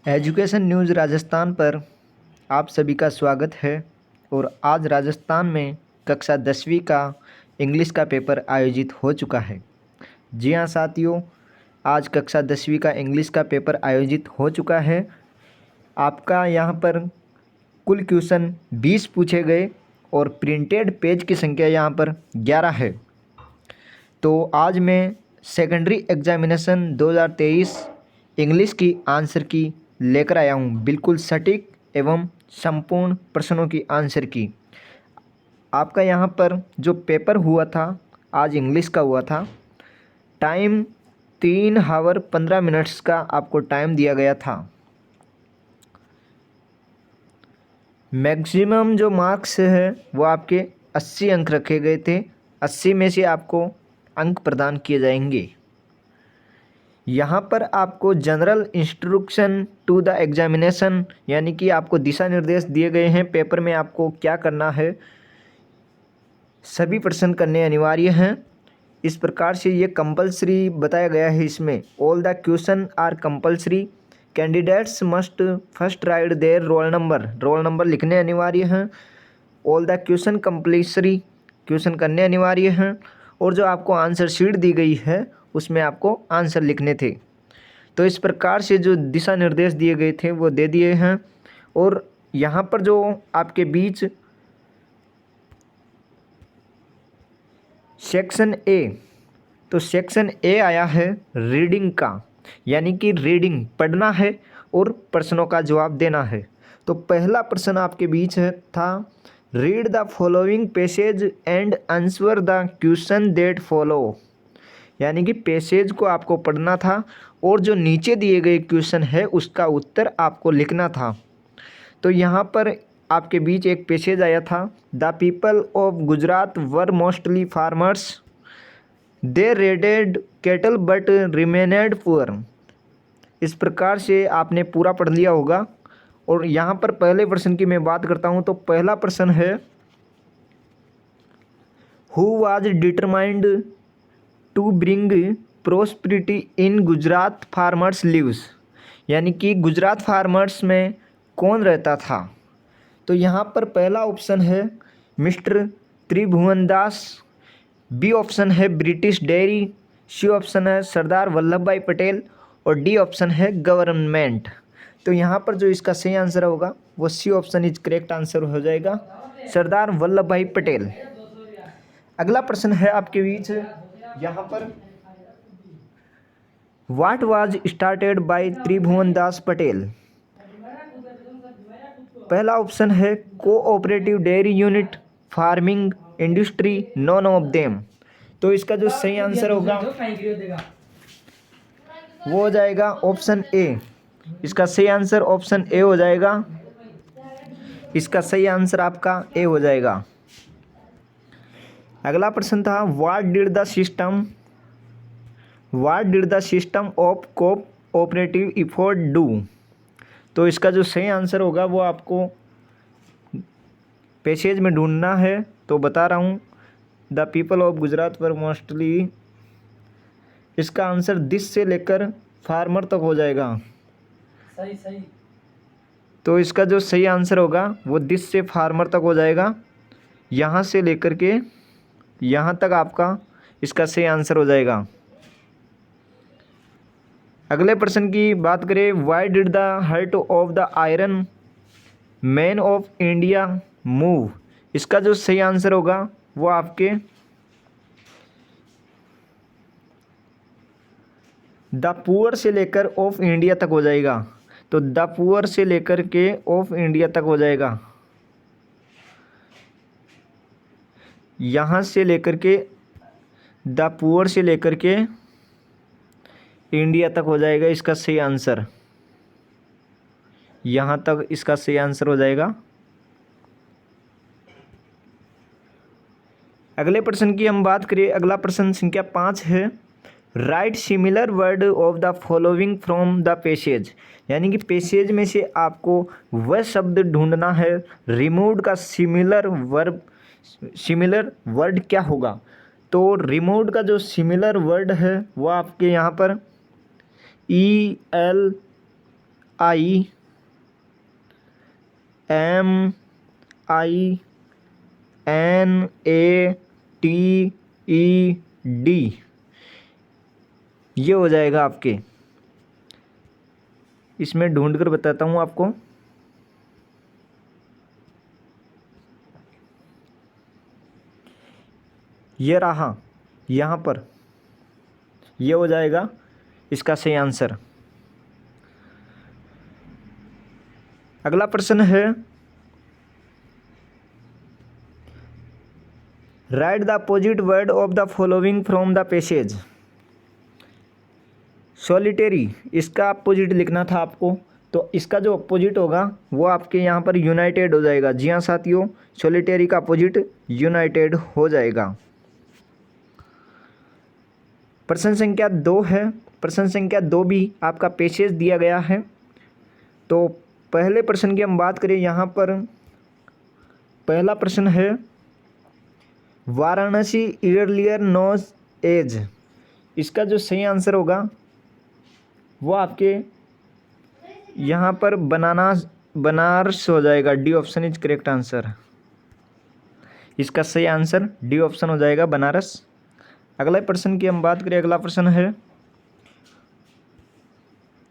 Education news Rajasthan पर आप सभी का स्वागत है। और आज राजस्थान में कक्षा 10वीं का इंग्लिश का पेपर आयोजित हो चुका है। जी हाँ साथियों, आज कक्षा 10वीं का इंग्लिश का पेपर आयोजित हो चुका है। आपका यहाँ पर कुल क्वेश्चन 20 पूछे गए और प्रिंटेड पेज की संख्या यहाँ पर 11 है। तो आज मैं सेकेंडरी एग्जामिनेशन 2023 इंग्लिश की आंसर की लेकर आया हूँ, बिल्कुल सटीक एवं संपूर्ण प्रश्नों की आंसर की। आपका यहाँ पर जो पेपर हुआ था आज इंग्लिश का हुआ था, टाइम 3 आवर 15 मिनट्स का आपको टाइम दिया गया था। मैक्सिमम जो मार्क्स है वो आपके 80 अंक रखे गए थे। 80 में से आपको अंक प्रदान किए जाएंगे। यहाँ पर आपको general instruction to the examination यानी कि आपको दिशा निर्देश दिए गए हैं पेपर में आपको क्या करना है। सभी प्रश्न करने अनिवार्य हैं। इस प्रकार से ये कंपलसरी बताया गया है। इसमें all the question are compulsory, candidates must first write their roll number लिखने अनिवार्य हैं। All the question compulsory, question करने अनिवार्य हैं। और जो आपको आंसर शीट दी गई है उसमें आपको आंसर लिखने थे। तो इस प्रकार से जो दिशा निर्देश दिए गए थे वो दे दिए हैं। और यहाँ पर जो आपके बीच सेक्शन ए, तो सेक्शन ए आया है रीडिंग का, यानी कि रीडिंग पढ़ना है और प्रश्नों का जवाब देना है। तो पहला प्रश्न आपके बीच है था read the following passage and answer the question that follow, यानी कि पैसेज को आपको पढ़ना था और जो नीचे दिए गए क्वेश्चन है उसका उत्तर आपको लिखना था। तो यहाँ पर आपके बीच एक पैसेज आया था the people of Gujarat were mostly farmers, they raided cattle but remained poor. इस प्रकार से आपने पूरा पढ़ लिया होगा। और यहाँ पर पहले प्रश्न की मैं बात करता हूँ। तो पहला प्रश्न है who was determined to bring prosperity in Gujarat farmers lives, यानी कि गुजरात फार्मर्स में कौन रहता था। तो यहाँ पर पहला ऑप्शन है मिस्टर त्रिभुवनदास, बी ऑप्शन है ब्रिटिश डेयरी, सी ऑप्शन है सरदार वल्लभ भाई पटेल और डी ऑप्शन है गवर्नमेंट। तो यहाँ पर जो इसका सही आंसर होगा वो C option is correct answer हो जाएगा, सरदार वल्लभ भाई पटेल। अगला प्रश्न है आपके बीच यहाँ पर what was started by Tribhuvandas Patel. पहला ऑप्शन है cooperative dairy unit, farming industry, none of them. तो इसका जो सही आंसर होगा वो हो जाएगा ऑप्शन ए। इसका सही आंसर ऑप्शन ए हो जाएगा। इसका सही आंसर आपका ए हो जाएगा। अगला प्रश्न था what did the system of cooperative effort do. तो इसका जो सही आंसर होगा वो आपको पैसेज में ढूंढना है। तो बता रहा हूँ द पीपल ऑफ गुजरात पर मोस्टली, इसका आंसर दिस से लेकर फार्मर तक हो जाएगा। सही। तो इसका जो सही आंसर होगा वो दिस से फार्मर तक हो जाएगा। यहाँ से लेकर के यहाँ तक आपका इसका सही आंसर हो जाएगा। अगले प्रश्न की बात करें why did the hurt of the iron man of India move. इसका जो सही आंसर होगा वो आपके द पुअर से लेकर ऑफ इंडिया तक हो जाएगा। तो द पुअर से लेकर के ऑफ इंडिया तक हो जाएगा। यहाँ से लेकर के द पुअर से लेकर के इंडिया तक हो जाएगा इसका सही आंसर। यहाँ तक इसका सही आंसर हो जाएगा। अगले प्रश्न की हम बात करें। अगला प्रश्न संख्या 5 है right similar word of the following from the passage, यानी कि पैसेज में से आपको वह शब्द ढूंढना है। रिमूव्ड का सिमिलर वर्ड क्या होगा। तो रिमूव्ड का जो सिमिलर वर्ड है वो आपके यहाँ पर ये हो जाएगा आपके। इसमें ढूंढ कर बताता हूँ आपको। ये रहा यहाँ पर, ये हो जाएगा इसका सही आंसर। अगला प्रश्न है, write the opposite word of the following from the passage. Solitary, इसका अपोजिट लिखना था आपको, तो इसका जो अपोजिट होगा वो आपके यहाँ पर यूनाइटेड हो जाएगा। जी हाँ साथियों, सॉलिटेरी का अपोजिट यूनाइटेड हो जाएगा। प्रश्न संख्या 2 है। प्रश्न संख्या 2 भी आपका पैसेज दिया गया है। तो पहले प्रश्न की हम बात करें, यहाँ पर पहला प्रश्न है, वाराणसी ईयरलियर नोज एज। इसका जो सही आंसर होगा वो आपके यहाँ पर बनारस हो जाएगा। D option is correct answer. इसका सही आंसर डी ऑप्शन हो जाएगा, बनारस। अगला प्रश्न की हम बात करें, अगला प्रश्न है,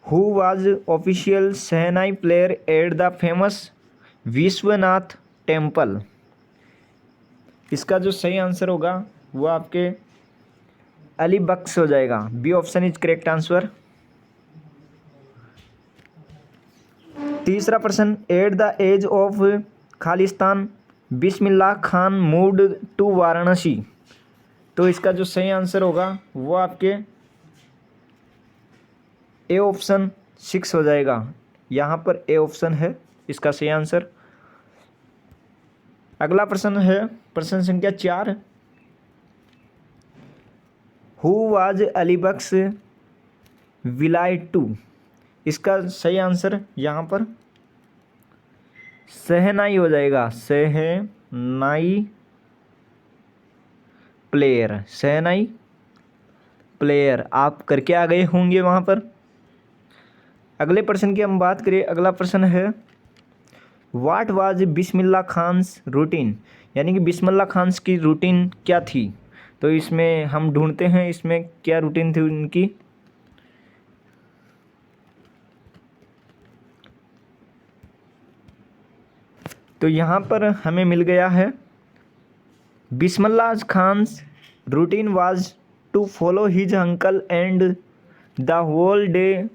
who was official shehnai player at the famous Vishwanath temple. इसका जो सही आंसर होगा वो आपके अली बख्श हो जाएगा। B option is correct answer. तीसरा प्रश्न, at the age of Khalistan Bismillah Khan moved to Varanasi. तो इसका जो सही आंसर होगा वो आपके ए ऑप्शन 6 हो जाएगा। यहाँ पर ए ऑप्शन है इसका सही आंसर। अगला प्रश्न है प्रश्न संख्या 4, who was Ali Bakhsh Vilayat to. इसका सही आंसर यहाँ पर शहनाई हो जाएगा। शहनाई प्लेयर, शहनाई प्लेयर आप करके आ गए होंगे वहाँ पर। अगले प्रश्न की हम बात करें, अगला प्रश्न है, what was Bismillah Khan's routine. यानी कि बिस्मिल्लाह खान्स की रूटीन क्या थी। तो इसमें हम ढूंढते हैं इसमें क्या रूटीन थी उनकी। तो यहाँ पर हमें मिल गया है, Bismillah Khan's routine was to follow his uncle and the whole day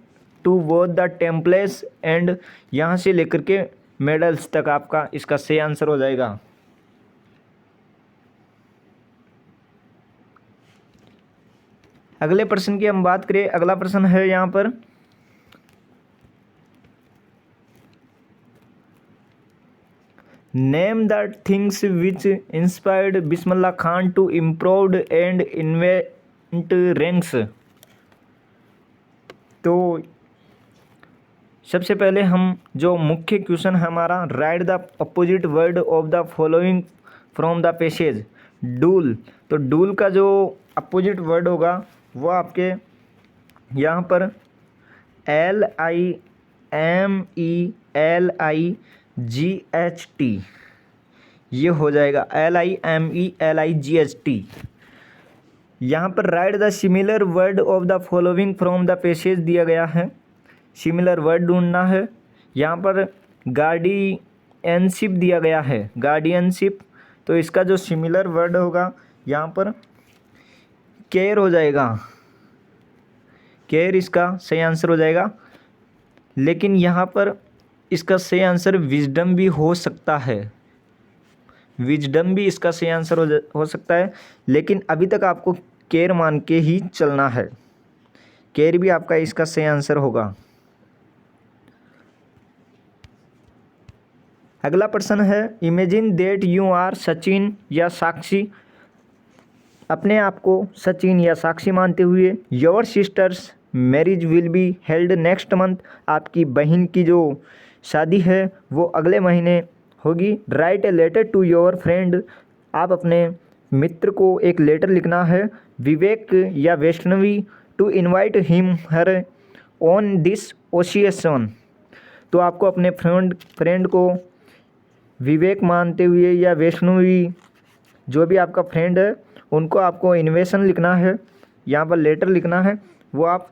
to watch the temples and, यहाँ से लेकर के मेडल्स तक आपका इसका सही आंसर हो जाएगा। अगले प्रश्न की हम बात करें, अगला प्रश्न है यहाँ पर, name the things which inspired Bismillah Khan to improve and invent ranks. तो सबसे पहले हम जो मुख्य क्वेश्चन है हमारा, write the opposite word of the following from the passage. Dull, तो डूल का जो अपोजिट वर्ड होगा वो आपके यहाँ पर LIMELIGHT ये हो जाएगा। LIMELIGHT। यहाँ पर right the similar word of the following from the passage दिया गया है। सिमिलर वर्ड ढूंढना है। यहाँ पर गार्डियनशिप दिया गया है, गार्डियनशिप। तो इसका जो सिमिलर वर्ड होगा यहाँ पर केयर हो जाएगा। केयर इसका सही आंसर हो जाएगा। लेकिन यहाँ पर इसका सही आंसर विजडम भी हो सकता है। विजडम भी इसका सही आंसर हो सकता है। लेकिन अभी तक आपको केयर मान के ही चलना है। केयर भी आपका इसका सही आंसर होगा। अगला प्रश्न है, imagine that you are Sachin या साक्षी। अपने आप को सचिन या साक्षी मानते हुए, your sisters marriage will be held next month. आपकी बहन की जो शादी है वो अगले महीने होगी। Write a letter to your friend. आप अपने मित्र को एक लेटर लिखना है, विवेक या Vaishnavi, to invite him her on this occasion. तो आपको अपने फ्रेंड को विवेक मानते हुए या वैष्णवी, जो भी आपका फ्रेंड है, उनको आपको इन्विटेशन लिखना है, यहाँ पर लेटर लिखना है, वो आप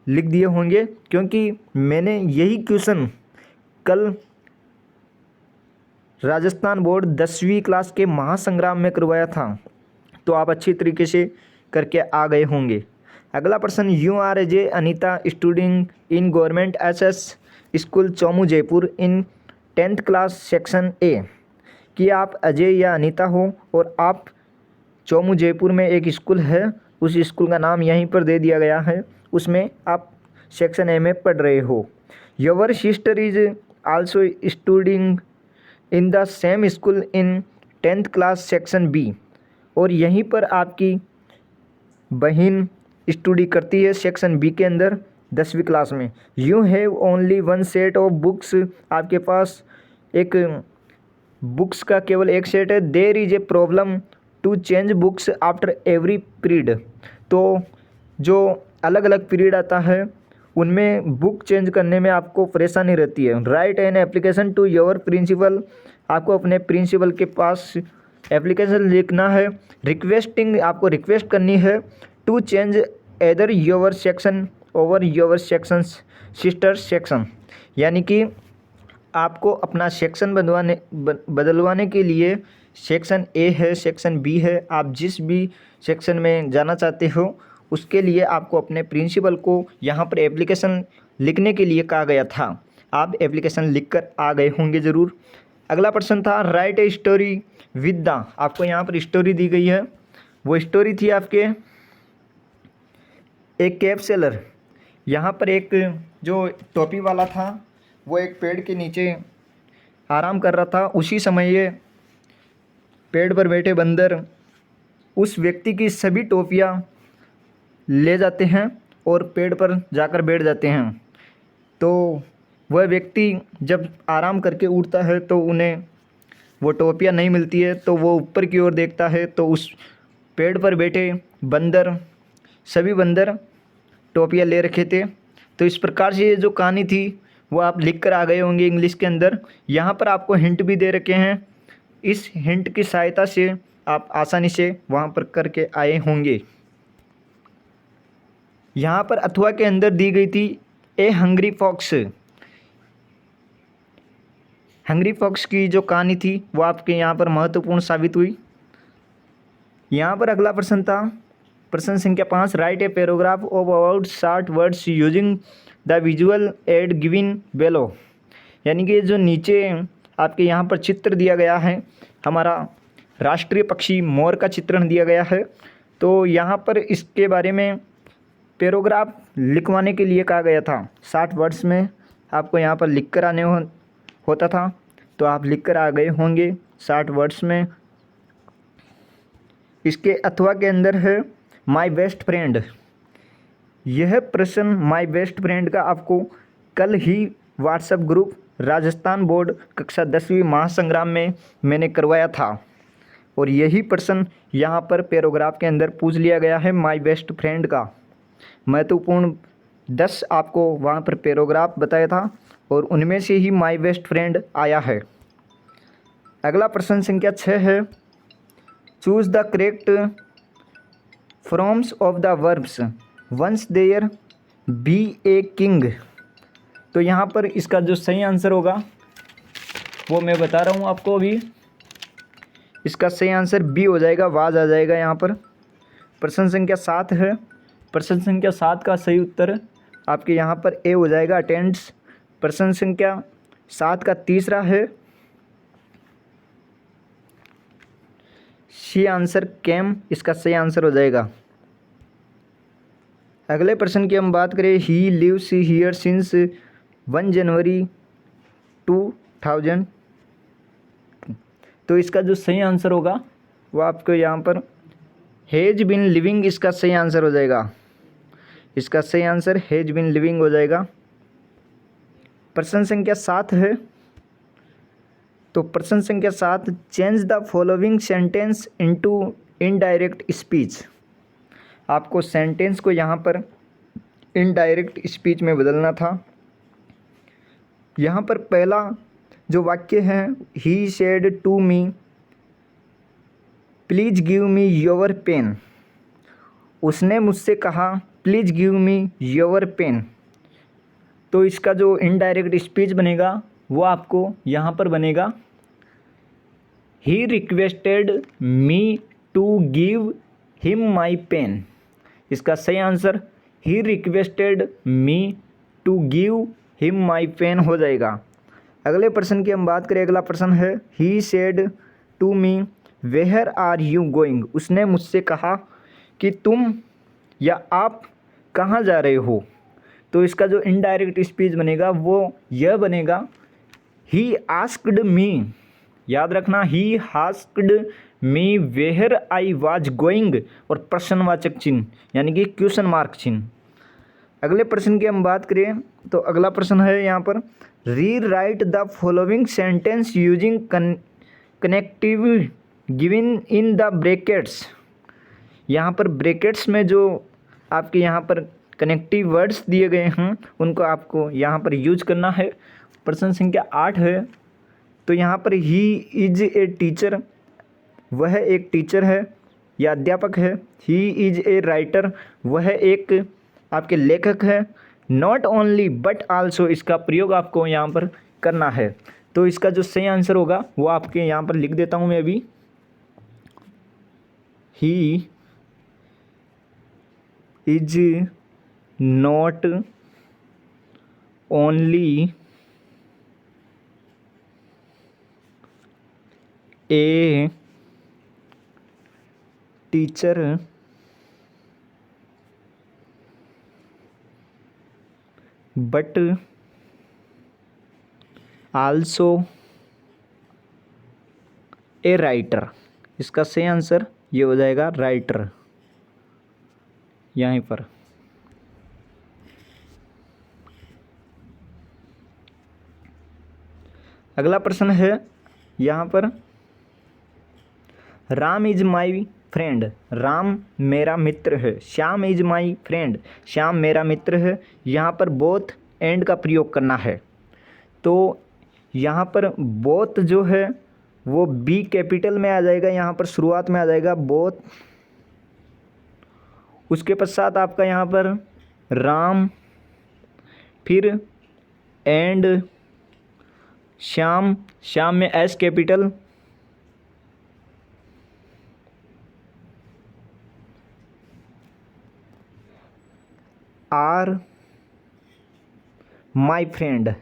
लिख दिए होंगे, क्योंकि मैंने यही क्वेश्चन कल राजस्थान बोर्ड 10वीं क्लास के महासंग्राम में करवाया था, तो आप अच्छी तरीके से करके आ गए होंगे। अगला प्रश्न, you are a Anita studying in government SS school Chomu Jaipur in 10th class section A, कि आप अजय या अनीता हो और आप चौमू जयपुर में एक स्कूल है, उस स्कूल का नाम यहीं पर दे दिया गया है, उसमें आप सेक्शन ए में पढ़ रहे हो। Your sister is also studying in the same school in 10th class section B, और यहीं पर आपकी बहन स्टडी करती है सेक्शन बी के अंदर 10वीं क्लास में। You have only one set of books, आपके पास एक बुक्स का केवल एक सेट है। There is a problem to change books after every period, तो जो अलग अलग पीरियड आता है उनमें बुक चेंज करने में आपको परेशानी रहती है। Write an application to your principal, आपको अपने प्रिंसिपल के पास एप्लीकेशन लिखना है। रिक्वेस्टिंग, आपको रिक्वेस्ट करनी है to change either your section over your section sister section, यानी कि आपको अपना सेक्शन बदलवाने के लिए सेक्शन ए है, सेक्शन बी है, आप जिस भी सेक्शन में जाना चाहते हो उसके लिए आपको अपने प्रिंसिपल को यहाँ पर एप्लीकेशन लिखने के लिए कहा गया था। आप एप्लीकेशन लिखकर आ गए होंगे ज़रूर। अगला प्रश्न था, right a story with the, आपको यहाँ पर स्टोरी दी गई है, वो स्टोरी थी आपके एक कैब सेलर। यहाँ पर एक जो टोपी वाला था वो एक पेड़ के नीचे आराम कर रहा था, उसी समय ये पेड़ पर बैठे बंदर उस व्यक्ति की सभी टोपियाँ ले जाते हैं और पेड़ पर जाकर बैठ जाते हैं। तो वह व्यक्ति जब आराम करके उठता है तो उन्हें वो टोपियाँ नहीं मिलती है, तो वो ऊपर की ओर देखता है तो उस पेड़ पर बैठे बंदर, सभी बंदर टोपियाँ ले रखे थे। तो इस प्रकार से ये जो कहानी थी वो आप लिख कर आ गए होंगे इंग्लिश के अंदर। यहाँ पर आपको हिंट भी दे रखे हैं, इस हिंट की सहायता से आप आसानी से वहाँ पर करके आए होंगे। यहाँ पर अथवा के अंदर दी गई थी ए हंग्री फॉक्स। हंग्री फॉक्स की जो कहानी थी वो आपके यहाँ पर महत्वपूर्ण साबित हुई। यहाँ पर अगला प्रश्न था, प्रश्न संख्या 5, write a paragraph of about short words using the visual aid given below, यानी कि जो नीचे आपके यहाँ पर चित्र दिया गया है, हमारा राष्ट्रीय पक्षी मोर का चित्रण दिया गया है, तो यहाँ पर इसके बारे में पैराग्राफ लिखवाने के लिए कहा गया था। 60 वर्ड्स में आपको यहाँ पर लिख कर आने होता था, तो आप लिख कर आ गए होंगे 60 वर्ड्स में। इसके अथवा के अंदर है माय बेस्ट फ्रेंड। यह प्रश्न माय बेस्ट फ्रेंड का आपको कल ही व्हाट्सएप ग्रुप राजस्थान बोर्ड कक्षा 10वीं महासंग्राम में मैंने करवाया था, और यही प्रश्न यहाँ पर पैराग्राफ के अंदर पूछ लिया गया है माय बेस्ट फ्रेंड का। महत्वपूर्ण 10 आपको वहाँ पर पैराग्राफ बताया था और उनमें से ही माय बेस्ट फ्रेंड आया है। अगला प्रश्न संख्या 6 है, choose the correct forms of the verbs once there be a king. तो यहाँ पर इसका जो सही आंसर होगा वो मैं बता रहा हूँ आपको अभी। इसका सही आंसर बी हो जाएगा, वाज आ जाएगा यहाँ पर। प्रश्न संख्या 7 है, प्रश्न संख्या 7 का सही उत्तर आपके यहाँ पर ए हो जाएगा, अटेंड्स। प्रश्न संख्या 7 का तीसरा है सी आंसर कैम, इसका सही आंसर हो जाएगा। अगले प्रश्न की हम बात करें, ही लिव्स हियर सिंस 1 जनवरी 2000, तो इसका जो सही आंसर होगा वो आपको यहाँ पर हैज बिन लिविंग, इसका सही आंसर हो जाएगा। इसका सही आंसर हैज बिन लिविंग हो जाएगा। प्रश्न संख्या 7 है, तो प्रश्न संख्या 7, change the following sentence into indirect speech. आपको सेंटेंस को यहाँ पर इनडायरेक्ट स्पीच में बदलना था। यहाँ पर पहला जो वाक्य है, he said to me please give me your pen. उसने मुझसे कहा please give me your pen. तो इसका जो इनडायरेक्ट स्पीच बनेगा वो आपको यहाँ पर बनेगा, he requested me to give him my pen. इसका सही answer he requested me to give him my pen हो जाएगा। अगले प्रश्न की हम बात करें, अगला प्रश्न है, he said to me where are you going. उसने मुझसे कहा कि तुम या आप कहाँ जा रहे हो। तो इसका जो इनडायरेक्ट स्पीच बनेगा वो यह बनेगा, ही आस्क्ड मी। याद रखना, he asked me where I was going और प्रश्नवाचक चिन्ह यानी कि क्वेश्चन मार्क चिन्ह। अगले प्रश्न की हम बात करें तो अगला प्रश्न है यहाँ पर, री right the following sentence using connective given in the brackets. यहाँ पर ब्रैकेट्स में जो आपके यहाँ पर कनेक्टिव वर्ड्स दिए गए हैं उनको आपको यहाँ पर यूज करना है। प्रश्न संख्या 8 है। तो यहाँ पर ही इज ए टीचर, वह एक टीचर है या अध्यापक है। ही इज ए राइटर, वह एक आपके लेखक है। नॉट ओनली बट आल्सो, इसका प्रयोग आपको यहाँ पर करना है। तो इसका जो सही आंसर होगा वो आपके यहाँ पर लिख देता हूँ मैं अभी, he is not only a teacher but also a writer. इसका सही आंसर ये हो जाएगा राइटर यहीं पर। अगला प्रश्न है यहाँ पर, Ram is my friend, Ram मेरा मित्र है। Shyam is my friend, Shyam मेरा मित्र है। यहाँ पर बोथ एंड का प्रयोग करना है। तो यहाँ पर बोथ जो है वो बी कैपिटल में आ जाएगा, यहाँ पर शुरुआत में आ जाएगा बोथ। उसके पश्चात आपका यहाँ पर राम, फिर एंड श्याम, श्याम में S capital, are my friend,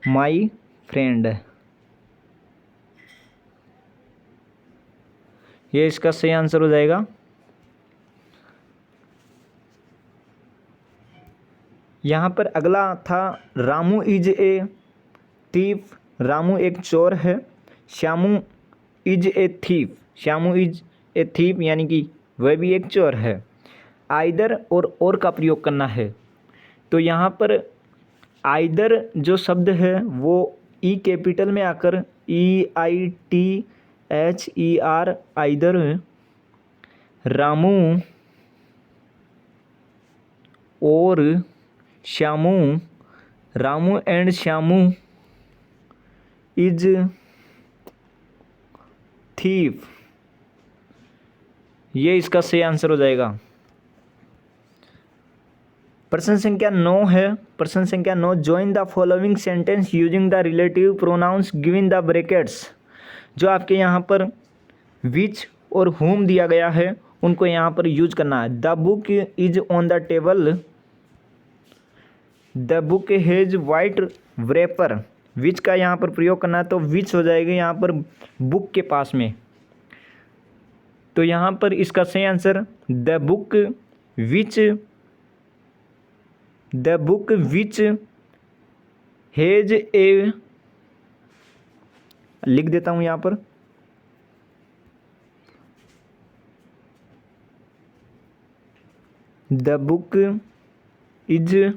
my friend. ये इसका सही आंसर हो जाएगा। यहाँ पर अगला था, Ramu is a thief, Ramu एक चोर है। Shyamu is a thief, Shyamu is a thief यानी कि वह भी एक चोर है। आइदर और का प्रयोग करना है। तो यहाँ पर आइदर जो शब्द है वो ई कैपिटल में आकर EITHER आइदर, रामू और Shyamu, Ramu and Shyamu is thief, ये इसका सही आंसर हो जाएगा। प्रश्न संख्या 9 है। प्रश्न संख्या 9, join the following sentence using the relative pronouns given the brackets. जो आपके यहाँ पर विच और हुम दिया गया है उनको यहाँ पर यूज करना है। The book is on the table, the book has white wrapper, which का यहाँ पर प्रयोग करना है तो विच हो जाएगा यहाँ पर बुक के पास में। तो यहाँ पर इसका सही answer the book which has a, लिख देता हूँ यहाँ पर, द बुक इज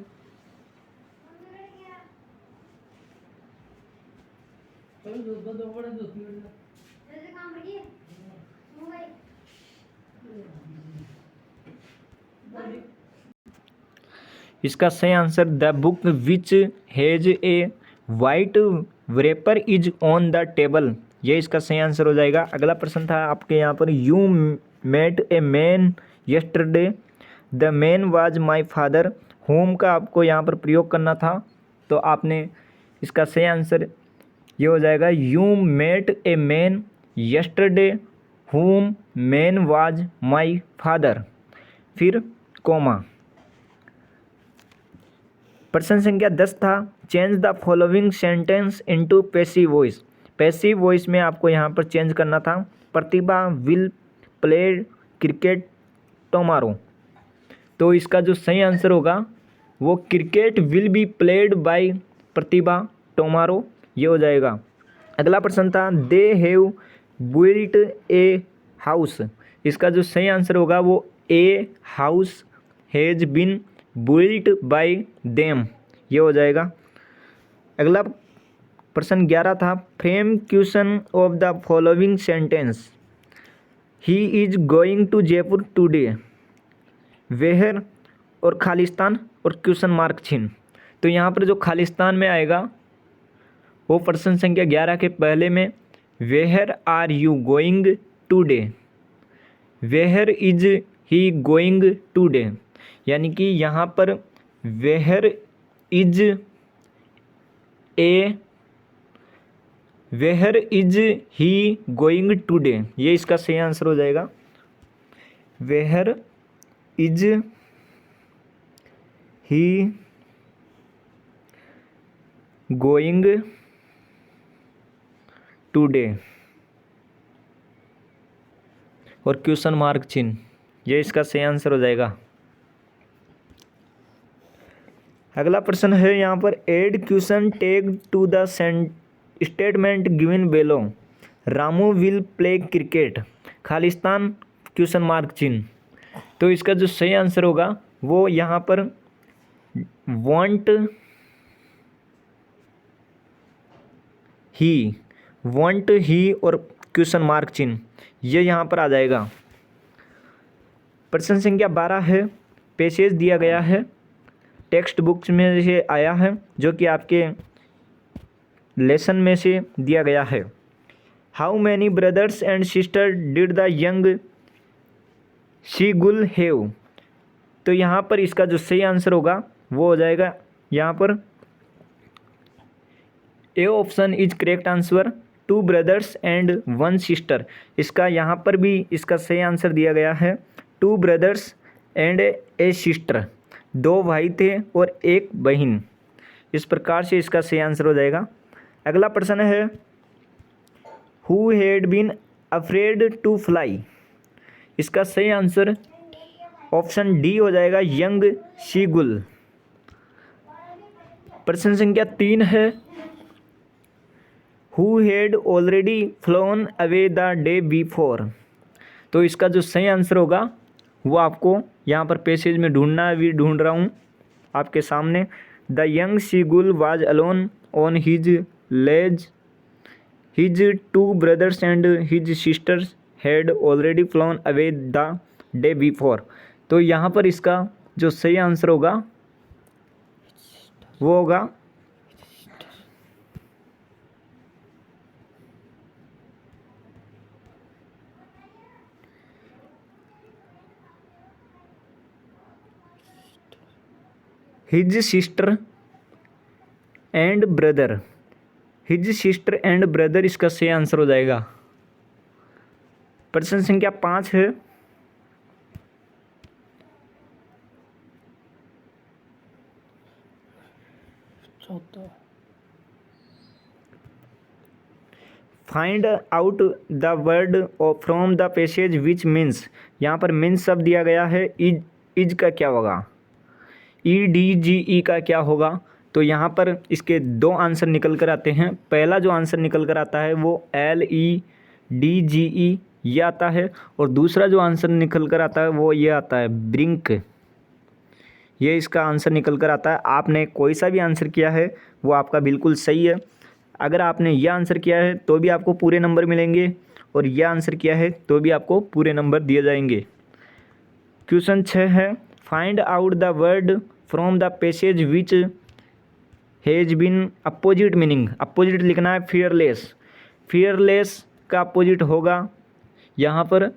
इसका सही answer the book which has a white wrapper is on the table, ये इसका सही आंसर हो जाएगा। अगला प्रश्न था आपके यहाँ पर, you met a man yesterday the man was my father, whom का आपको यहाँ पर प्रयोग करना था, तो आपने इसका सही आंसर ये हो जाएगा, you met a man yesterday whom man was my father, फिर कोमा। प्रश्न संख्या 10 था, change the following sentence into passive voice, passive voice में आपको यहाँ पर चेंज करना था, Pratibha will play cricket tomorrow, तो इसका जो सही आंसर होगा वो cricket will be played by Pratibha tomorrow, ये हो जाएगा। अगला प्रश्न था, they have built a house, इसका जो सही आंसर होगा वो a house has been built by them, ये हो जाएगा। अगला प्रश्न 11 था, frame question of the following sentence, he is going to Jaipur today, where और खालिस्तान और क्वेश्चन मार्क चिन्ह, तो यहाँ पर जो खालिस्तान में आएगा वो प्रश्न संख्या 11 के पहले में, where are you going today, where is he going today, यानी कि यहाँ पर where is he going today, ये इसका सही आंसर हो जाएगा। Where is he going today और क्वेश्चन मार्क चिन्ह, ये इसका सही आंसर हो जाएगा। अगला प्रश्न है यहाँ पर, add question tag to the statement given below, Ramu will play cricket, खालिस्तान क्वेश्चन मार्क चिन्ह, तो इसका जो सही आंसर होगा वो यहाँ पर वांट ही और क्वेश्चन मार्क चिन्ह, ये यहाँ पर आ जाएगा। प्रश्न संख्या 12 है, पैसेज दिया गया है, टेक्स्ट बुक्स में से आया है, जो कि आपके लेसन में से दिया गया है। How many brothers and sister did the young seagull have, तो यहाँ पर इसका जो सही आंसर होगा वो हो जाएगा यहाँ पर A option is correct answer, 2 brothers and 1 sister, इसका यहाँ पर भी इसका सही आंसर दिया गया है, 2 ब्रदर्स एंड ए सिस्टर, 2 भाई थे और 1 बहन, इस प्रकार से इसका सही आंसर हो जाएगा। अगला प्रश्न है, who had been afraid to fly, इसका सही आंसर ऑप्शन डी हो जाएगा, यंग शीगुल। प्रश्न संख्या 3 है, who had already flown away the day before, तो इसका जो सही आंसर होगा वो आपको यहाँ पर पैसेज में ढूंढना है, अभी ढूंढ रहा हूँ आपके सामने। The young seagull was alone on his ledge, his 2 brothers and his sisters had already flown away the day before, तो यहाँ पर इसका जो सही आंसर होगा वो होगा his sister and brother, his sister and brother इसका सही आंसर हो जाएगा। प्रश्न संख्या 5 है, find out the word from the passage which means, यहाँ पर मीन्स शब्द दिया गया है, इज का क्या होगा, EDGE का क्या होगा, तो यहाँ पर इसके 2 आंसर निकल कर आते हैं। पहला जो आंसर निकल कर आता है वो LEDGE ये आता है, और दूसरा जो आंसर निकल कर आता है वो ये आता है, ब्रिंक, ये इसका आंसर निकल कर आता है। आपने कोई सा भी आंसर किया है वो आपका बिल्कुल सही है। अगर आपने यह आंसर किया है तो भी आपको पूरे नंबर मिलेंगे, और यह आंसर किया है तो भी आपको पूरे नंबर दिए जाएंगे। क्वेश्चन 6 है, find out the word from the passage which has been opposite meaning, opposite लिखना है फियरलेस, फियरलेस का अपोजिट होगा यहाँ पर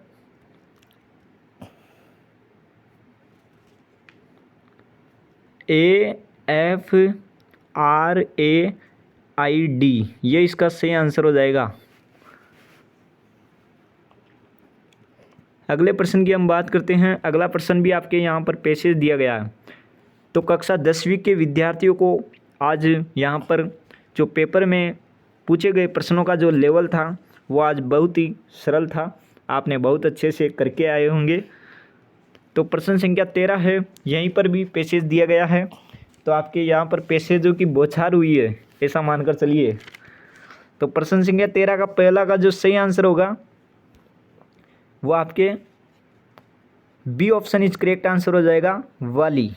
AFRAID, ये इसका सही आंसर हो जाएगा। अगले प्रश्न की हम बात करते हैं। अगला प्रश्न भी आपके यहाँ पर पैसेज दिया गया है। तो कक्षा 10वीं के विद्यार्थियों को आज यहाँ पर जो पेपर में पूछे गए प्रश्नों का जो लेवल था वो आज बहुत ही सरल था, आपने बहुत अच्छे से करके आए होंगे। तो प्रश्न संख्या 13 है, यहीं पर भी पैसेज दिया गया है। तो आपके यहाँ पर पैसेजों की बौछार हुई है ऐसा मानकर चलिए। तो प्रश्न संख्या 13 का पहला का जो सही आंसर होगा वो आपके B option is correct answer हो जाएगा, वाली।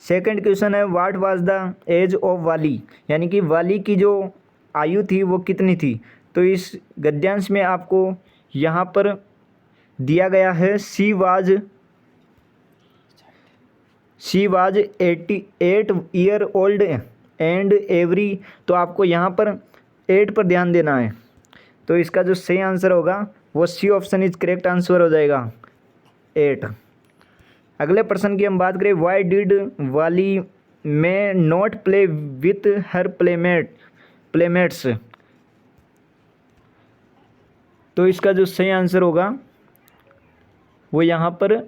सेकंड क्वेश्चन है, what was the age of Wali, यानी कि वाली की जो आयु थी वो कितनी थी। तो इस गद्यांश में आपको यहाँ पर दिया गया है she was 88 year old and every, तो आपको यहाँ पर 8 पर ध्यान देना है। तो इसका जो सही आंसर होगा वो C option is correct answer हो जाएगा, 8। अगले प्रश्न की हम बात करें, वाई डिड वाली में not play with her playmates, तो इसका जो सही आंसर होगा वो यहाँ पर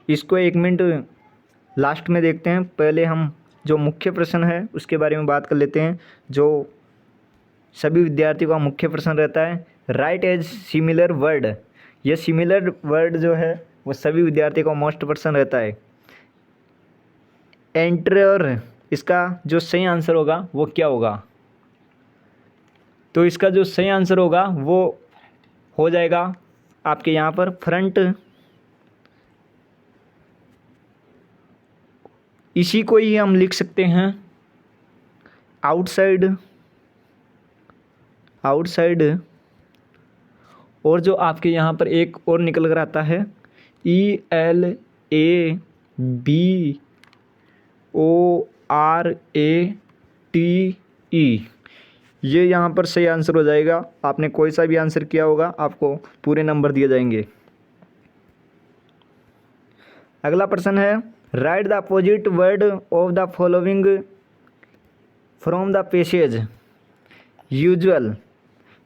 इसको 1 मिनट लास्ट में देखते हैं। पहले हम जो मुख्य प्रश्न है उसके बारे में बात कर लेते हैं, जो सभी विद्यार्थियों का मुख्य प्रश्न रहता है, राइट एज सिमिलर वर्ड। ये सिमिलर वर्ड जो है वो सभी विद्यार्थियों का मोस्ट प्रश्न रहता है। एंटर, इसका जो सही आंसर होगा वो क्या होगा। तो इसका जो सही आंसर होगा वो हो जाएगा आपके यहाँ पर फ्रंट। इसी को ही हम लिख सकते हैं आउटसाइड, और जो आपके यहाँ पर एक और निकल कर आता है ELABORATE, ये यहाँ पर सही आंसर हो जाएगा। आपने कोई सा भी आंसर किया होगा आपको पूरे नंबर दिए जाएंगे। अगला प्रश्न है, write the opposite word of the following from the passage usual.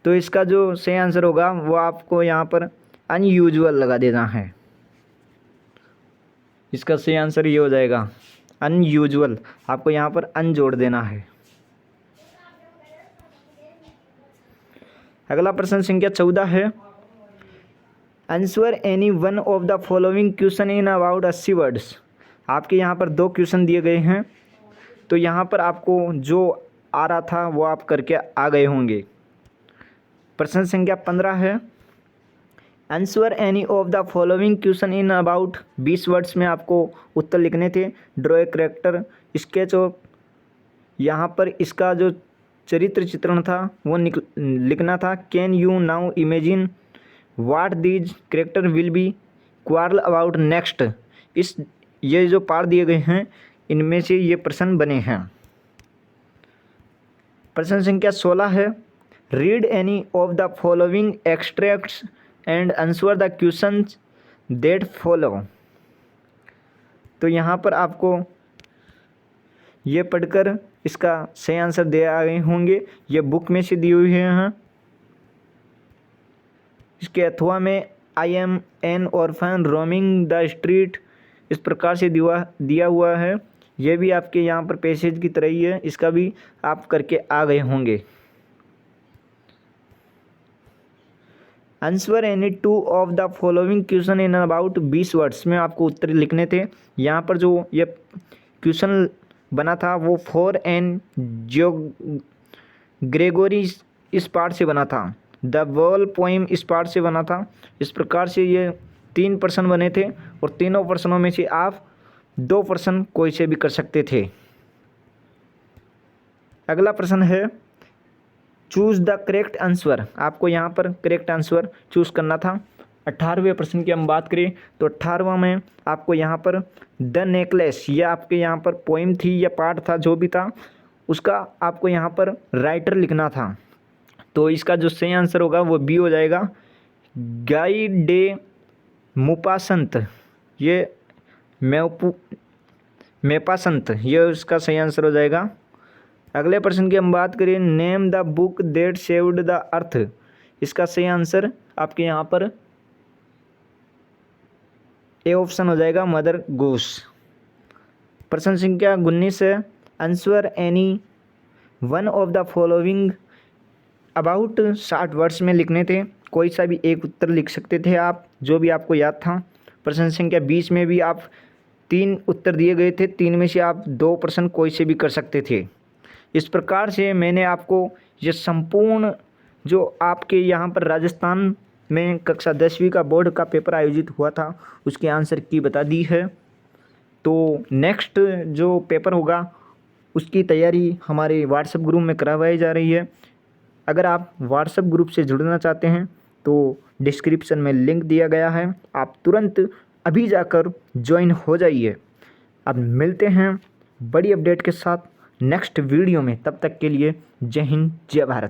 तो इसका जो सही आंसर होगा वो आपको यहाँ पर अनयूजुअल लगा देना है। इसका सही आंसर ये हो जाएगा अनयूजुअल, आपको यहाँ पर अन जोड़ देना है। अगला प्रश्न संख्या 14 है, answer any one of the following question in about 80 words. आपके यहाँ पर 2 क्वेश्चन दिए गए हैं, तो यहाँ पर आपको जो आ रहा था वो आप करके आ गए होंगे। प्रश्न संख्या 15 है, answer any of the following question in about 20 words में आपको उत्तर लिखने थे। Draw a character sketch of, यहाँ पर इसका जो चरित्र चित्रण था वो लिखना था। Can you now imagine what these character will be quarrel about next. ये जो पार्ट दिए गए हैं इनमें से ये प्रश्न बने हैं। प्रश्न संख्या 16 है, read any of the following extracts and answer the questions that follow. तो यहाँ पर आपको ये पढ़कर इसका सही आंसर दे आ गए होंगे। ये बुक में से दी हुई है। इसके अथवा में I am N orphan roaming the street, इस प्रकार से दिया हुआ है। ये भी आपके यहाँ पर पैसेज की तरह ही है, इसका भी आप करके आ गए होंगे। Answer any 2 of the following question in about 20 words में आपको उत्तर लिखने थे। यहाँ पर जो ये क्वेश्चन बना था वो 4 एन ग्रेगोरी इस पार्ट से बना था। द वॉल पोइम इस पार्ट से बना था। इस प्रकार से ये 3 प्रश्न बने थे और तीनों प्रश्नों में से आप 2 प्रश्न कोई से भी कर सकते थे। अगला प्रश्न है चूज द करेक्ट आंसर। आपको यहाँ पर करेक्ट आंसर चूज करना था। 18वें प्रश्न की हम बात करें तो 18वां में आपको यहाँ पर द नेकलेस, ये आपके यहाँ पर पोइम थी या पार्ट था, जो भी था उसका आपको यहाँ पर राइटर लिखना था। तो इसका जो सही आंसर होगा वो बी हो जाएगा, गाई डे मुपासंत, ये मेपासंत, ये उसका सही आंसर हो जाएगा। अगले प्रश्न की हम बात करें, name the book that saved the earth. इसका सही आंसर आपके यहाँ पर ए ऑप्शन हो जाएगा, मदर गूस। प्रश्न संख्या 19 है, answer any one of the following about 60 words में लिखने थे। कोई सा भी एक उत्तर लिख सकते थे आप, जो भी आपको याद था। प्रश्न संख्या 20 में भी आप 3 उत्तर दिए गए थे, 3 में से आप 2 प्रश्न कोई से भी कर सकते थे। इस प्रकार से मैंने आपको ये संपूर्ण जो आपके यहाँ पर राजस्थान में कक्षा 10वीं का बोर्ड का पेपर आयोजित हुआ था उसके आंसर की बता दी है। तो नेक्स्ट जो पेपर होगा उसकी तैयारी हमारे व्हाट्सएप ग्रुप में करवाई जा रही है। अगर आप व्हाट्सएप ग्रुप से जुड़ना चाहते हैं तो डिस्क्रिप्शन में लिंक दिया गया है, आप तुरंत अभी जाकर ज्वाइन हो जाइए। अब मिलते हैं बड़ी अपडेट के साथ नेक्स्ट वीडियो में, तब तक के लिए जय हिंद जय भारत।